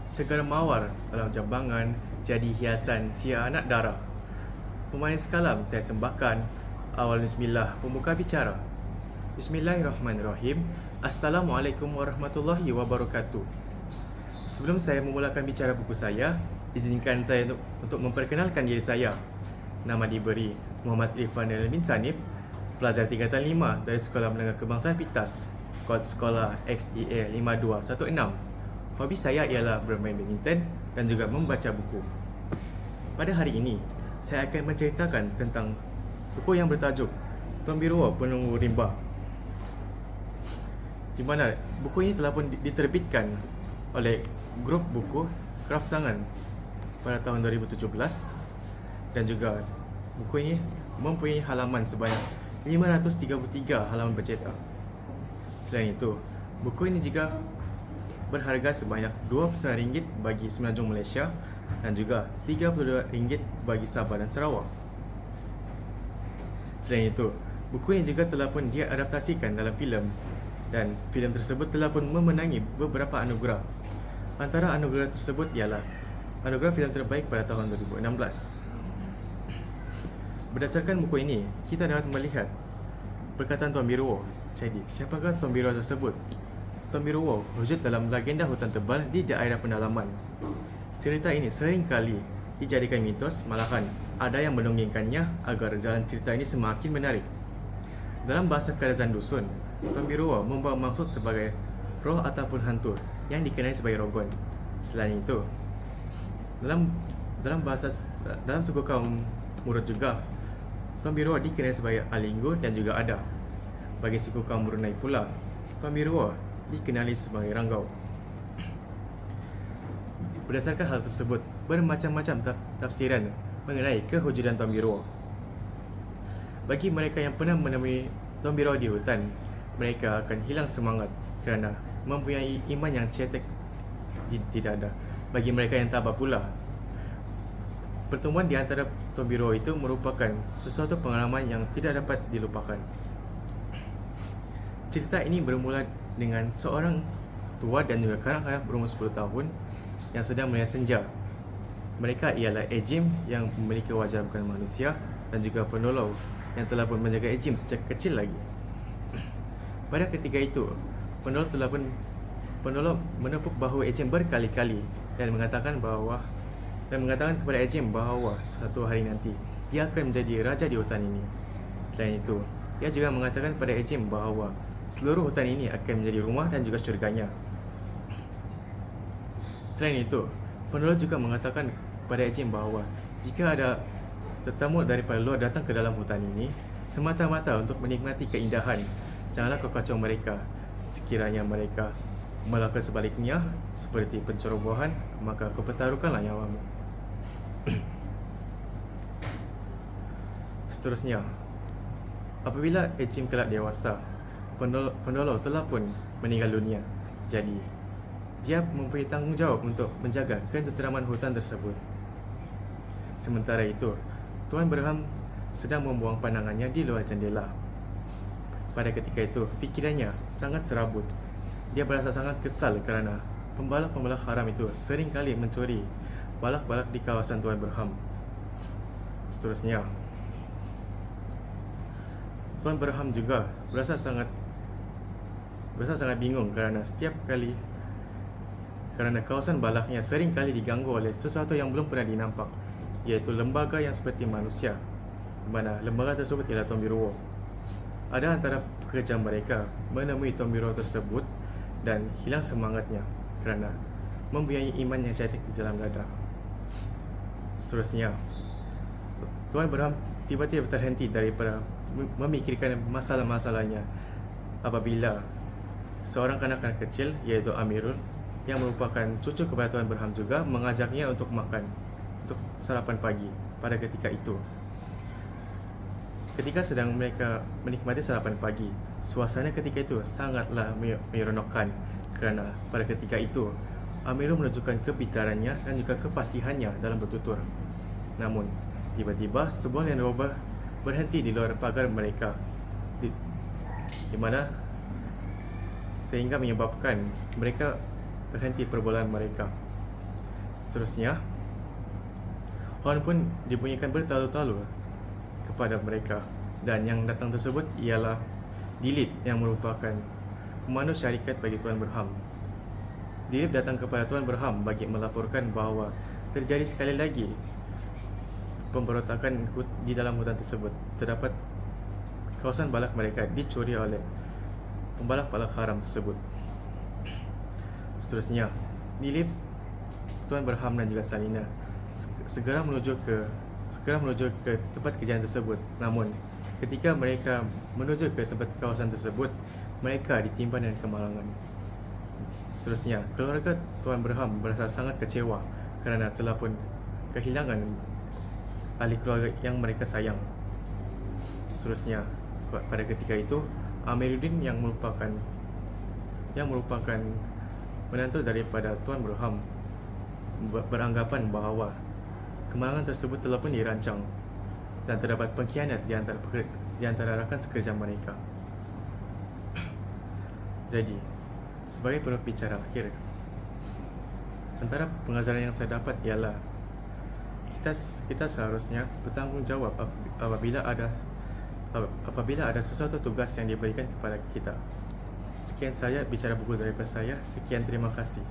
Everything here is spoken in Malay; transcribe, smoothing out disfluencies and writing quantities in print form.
Segera mawar dalam jambangan jadi hiasan sia anak dara. Pemain sekalam saya sembahkan. Awal bismillah pembuka bicara. Bismillahirrahmanirrahim. Assalamualaikum warahmatullahi wabarakatuh. Sebelum saya memulakan bicara buku saya, izinkan saya untuk memperkenalkan diri saya. Nama diberi Muhammad Irfan bin Sanif, pelajar tingkatan 5 dari Sekolah Menengah Kebangsaan Pitas, kod sekolah XEA 5216. Hobi saya ialah bermain badminton dan juga membaca buku. Pada hari ini, saya akan menceritakan tentang buku yang bertajuk Tombirua Penunggu Rimba, di mana buku ini telah pun diterbitkan oleh grup buku Kraft Tangan pada tahun 2017, dan juga buku ini mempunyai halaman sebanyak 533 halaman bercetak. Selain itu, buku ini juga berharga sebanyak RM29 bagi Semenanjung Malaysia dan juga RM32 bagi Sabah dan Sarawak. Selain itu, buku ini juga telah pun diadaptasikan dalam filem, dan filem tersebut telah pun memenangi beberapa anugerah. Antara anugerah tersebut ialah anugerah filem terbaik pada tahun 2016. Berdasarkan buku ini, kita dapat melihat perkataan Tombirua. Jadi, siapakah Tombirua tersebut? Tombirua wujud dalam legenda hutan tebal di daerah pendalaman. Cerita ini sering kali dijadikan mitos, malahan ada yang mendongengkannya agar jalan cerita ini semakin menarik. Dalam bahasa kerajaan dusun, Tombirua membawa maksud sebagai roh ataupun hantu yang dikenali sebagai rogon. Selain itu, dalam suku kaum Murut juga, Tombirua dikenali sebagai Alinggu dan juga Ada. Bagi suku kaum Brunei pula, Tombirua dikenali sebagai Ranggau. Berdasarkan hal tersebut, bermacam-macam tafsiran mengenai kewujudan Tombirua. Bagi mereka yang pernah menemui Tombirua di hutan, mereka akan hilang semangat kerana mempunyai iman yang cetek di dada. Bagi mereka yang tabah pula, pertemuan di antara Tombirua itu merupakan sesuatu pengalaman yang tidak dapat dilupakan. Cerita ini bermula dengan seorang tua dan juga kanak-kanak berumur 10 tahun yang sedang melihat senja. Mereka ialah Ejim yang memiliki wajah bukan manusia dan juga Penolou yang telah pun menjaga Ejim sejak kecil lagi. Pada ketika itu, Penolou menepuk bahu Ejim berkali-kali dan mengatakan kepada Ejim bahawa satu hari nanti dia akan menjadi raja di hutan ini. Selain itu, dia juga mengatakan kepada Ejim bahawa seluruh hutan ini akan menjadi rumah dan juga syurganya. Selain itu, Penolou juga mengatakan kepada Ejim bahawa jika ada tetamu daripada luar datang ke dalam hutan ini semata-mata untuk menikmati keindahan, janganlah kau kacau mereka. Sekiranya mereka melakukan sebaliknya seperti pencerobohan, maka kau pertaruhkanlah nyawamu. Seterusnya, apabila Ejim kelak dewasa, Penolou telah pun meninggal dunia. Jadi, dia mempunyai tanggungjawab untuk menjaga ketenteraman hutan tersebut. Sementara itu, Tuan Berham sedang membuang pandangannya di luar jendela. Pada ketika itu, fikirannya sangat serabut. Dia berasa sangat kesal kerana pembalak-pembalak haram itu sering kali mencuri balak-balak di kawasan Tuan Berham. Seterusnya, Tuan Berham juga berasa sangat bingung kerana kerana kawasan balaknya sering kali diganggu oleh sesuatu yang belum pernah dinampak, iaitu lembaga yang seperti manusia, di mana lembaga tersebut ialah Tombirua. Ada antara pekerja mereka menemui Tombirua tersebut dan hilang semangatnya kerana mempunyai iman yang cetek di dalam dada. Seterusnya, Tuan Berham tiba-tiba terhenti daripada memikirkan masalah-masalahnya apabila seorang kanak-kanak kecil, iaitu Amirul, yang merupakan cucu kepada Tuan Berham juga, mengajaknya untuk sarapan pagi pada ketika itu. Ketika sedang mereka menikmati sarapan pagi, suasana ketika itu sangatlah menyeronokkan kerana pada ketika itu Amirul menunjukkan kepintarannya dan juga kefasihannya dalam bertutur. Namun, tiba-tiba sebuah Land Rover berhenti di luar pagar mereka, di mana sehingga menyebabkan mereka terhenti perbualan mereka. Seterusnya, horn pun dibunyikan bertalu-talu kepada mereka, dan yang datang tersebut ialah Dilip yang merupakan pemandu syarikat bagi Tuan Berham. Dilip datang kepada Tuan Berham bagi melaporkan bahawa terjadi sekali lagi pemberontakan di dalam hutan tersebut. Terdapat kawasan balak mereka dicuri oleh pembalak-balak haram tersebut. Seterusnya, Dilip, Tuan Berham dan juga Salina segera menuju ke tempat kejadian tersebut. Namun, ketika mereka menuju ke tempat kawasan tersebut, mereka ditimpa dengan kemalangan. Seterusnya, keluarga Tuan Berham berasa sangat kecewa kerana telah pun kehilangan ahli keluarga yang mereka sayang. Seterusnya, pada ketika itu, Amiruddin yang merupakan menantu daripada Tuan Berham beranggapan bahawa kemalangan tersebut telah pun dirancang dan terdapat pengkhianat di antara rakan sekerja mereka. Jadi, sebagai penutup bicara akhir, antara pengajaran yang saya dapat ialah kita seharusnya bertanggungjawab apabila ada sesuatu tugas yang diberikan kepada kita. Sekian saja bicara buku daripada saya. Sekian, terima kasih.